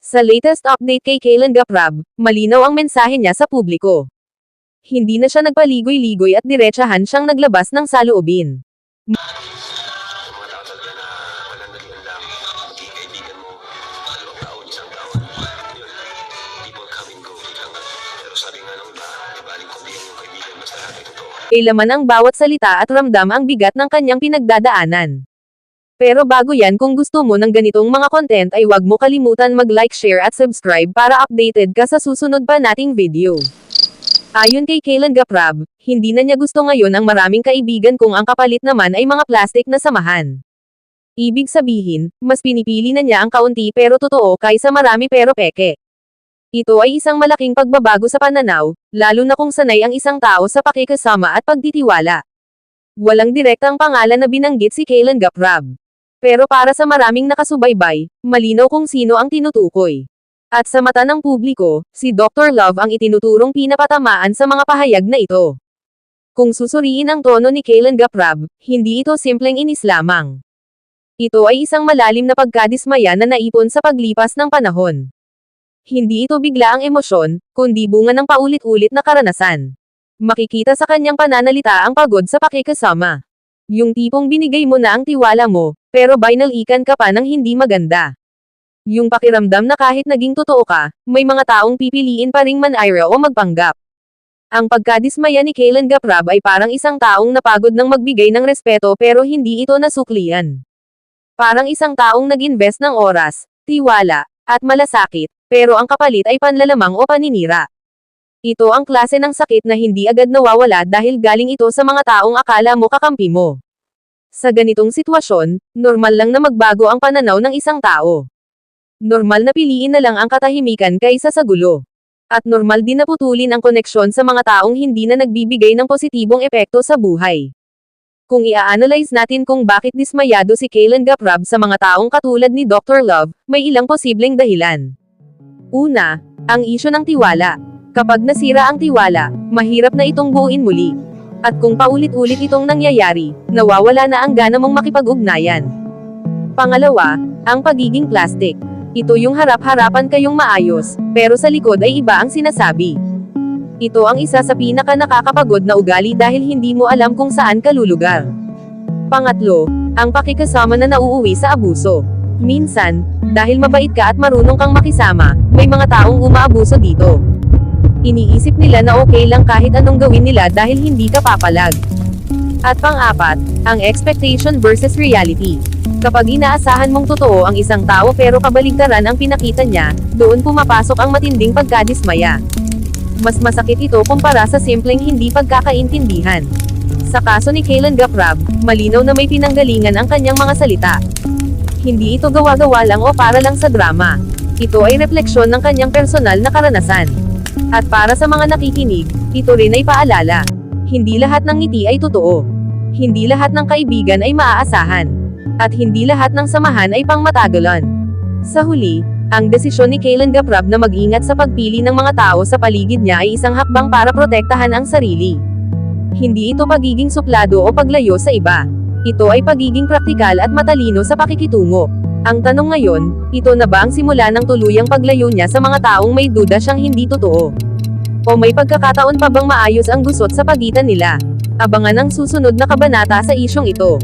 Sa latest update kay Kailan Gaprab, malinaw ang mensahe niya sa publiko. Hindi na siya nagpaligoy-ligoy at diretsahan siyang naglabas ng saloobin. Mga tao talaga na panandalian lang, maging kaibigan mo, 2 taon, 1 taon. Yun, people come and go, hanggang. Pero sabi nga ng iba, ibaling kundi yung kaibigan, basta lahat ay totoo. Laman ang bawat salita at ramdam ang bigat ng kanyang pinagdadaanan. Pero bago yan, kung gusto mo ng ganitong mga content ay huwag mo kalimutan mag-like, share at subscribe para updated ka sa susunod pa nating video. Ayon kay Kailan Gaprab, hindi na niya gusto ngayon ang maraming kaibigan kung ang kapalit naman ay mga plastic na samahan. Ibig sabihin, mas pinipili na niya ang kaunti pero totoo kaysa marami pero peke. Ito ay isang malaking pagbabago sa pananaw, lalo na kung sanay ang isang tao sa pakikasama at pagtitiwala. Walang direktang pangalan na binanggit si Kailan Gaprab. Pero para sa maraming nakasubaybay, malinaw kung sino ang tinutukoy. At sa mata ng publiko, si Dr. Love ang itinuturong pinapatamaan sa mga pahayag na ito. Kung susuriin ang tono ni Kailan Gaprab, hindi ito simpleng inis lamang. Ito ay isang malalim na pagkadismaya na naipon sa paglipas ng panahon. Hindi ito bigla ang emosyon, kundi bunga ng paulit-ulit na karanasan. Makikita sa kanyang pananalita ang pagod sa pakikasama. Yung tipong binigay mo na ang tiwala mo, pero binalikan ka pa ng hindi maganda. Yung pakiramdam na kahit naging totoo ka, may mga taong pipiliin pa ring manira o magpanggap. Ang pagkadismaya ni Kailan Gaprab ay parang isang taong napagod ng magbigay ng respeto pero hindi ito nasuklian. Parang isang taong nag-invest ng oras, tiwala, at malasakit, pero ang kapalit ay panlalamang o paninira. Ito ang klase ng sakit na hindi agad nawawala dahil galing ito sa mga taong akala mo kakampi mo. Sa ganitong sitwasyon, normal lang na magbago ang pananaw ng isang tao. Normal na piliin na lang ang katahimikan kaysa sa gulo. At normal din na putulin ang koneksyon sa mga taong hindi na nagbibigay ng positibong epekto sa buhay. Kung i-analyze natin kung bakit dismayado si Kailan Gaprab sa mga taong katulad ni Dr. Love, may ilang posibleng dahilan. Una, ang isyu ng tiwala. Kapag nasira ang tiwala, mahirap na itong buuin muli. At kung paulit-ulit itong nangyayari, nawawala na ang gana mong makipag-ugnayan. Pangalawa, ang pagiging plastic. Ito yung harap-harapan kayong maayos, pero sa likod ay iba ang sinasabi. Ito ang isa sa pinaka nakakapagod na ugali dahil hindi mo alam kung saan ka lulugar. Pangatlo, ang pakikasama na nauuwi sa abuso. Minsan, dahil mabait ka at marunong kang makisama, may mga taong umaabuso dito. Iniisip nila na okay lang kahit anong gawin nila dahil hindi ka papalag. At pang-apat, ang expectation versus reality. Kapag inaasahan mong totoo ang isang tao pero kabaligtaran ang pinakita niya, doon pumapasok ang matinding pagkadismaya. Mas masakit ito kumpara sa simpleng hindi pagkakaintindihan. Sa kaso ni Kailan Gaprab, malinaw na may pinanggalingan ang kanyang mga salita. Hindi ito gawa-gawa lang o para lang sa drama. Ito ay refleksyon ng kanyang personal na karanasan. At para sa mga nakikinig, ito rin ay paalala. Hindi lahat ng ngiti ay totoo. Hindi lahat ng kaibigan ay maaasahan. At hindi lahat ng samahan ay pangmatagalan. Sa huli, ang desisyon ni Kailan Gaprab na mag-ingat sa pagpili ng mga tao sa paligid niya ay isang hakbang para protektahan ang sarili. Hindi ito pagiging suplado o paglayo sa iba. Ito ay pagiging praktikal at matalino sa pakikitungo. Ang tanong ngayon, ito na ba ang simula ng tuluyang paglayo niya sa mga taong may duda siyang hindi totoo? O may pagkakataon pa bang maayos ang gusot sa pagitan nila? Abangan ang susunod na kabanata sa isyong ito.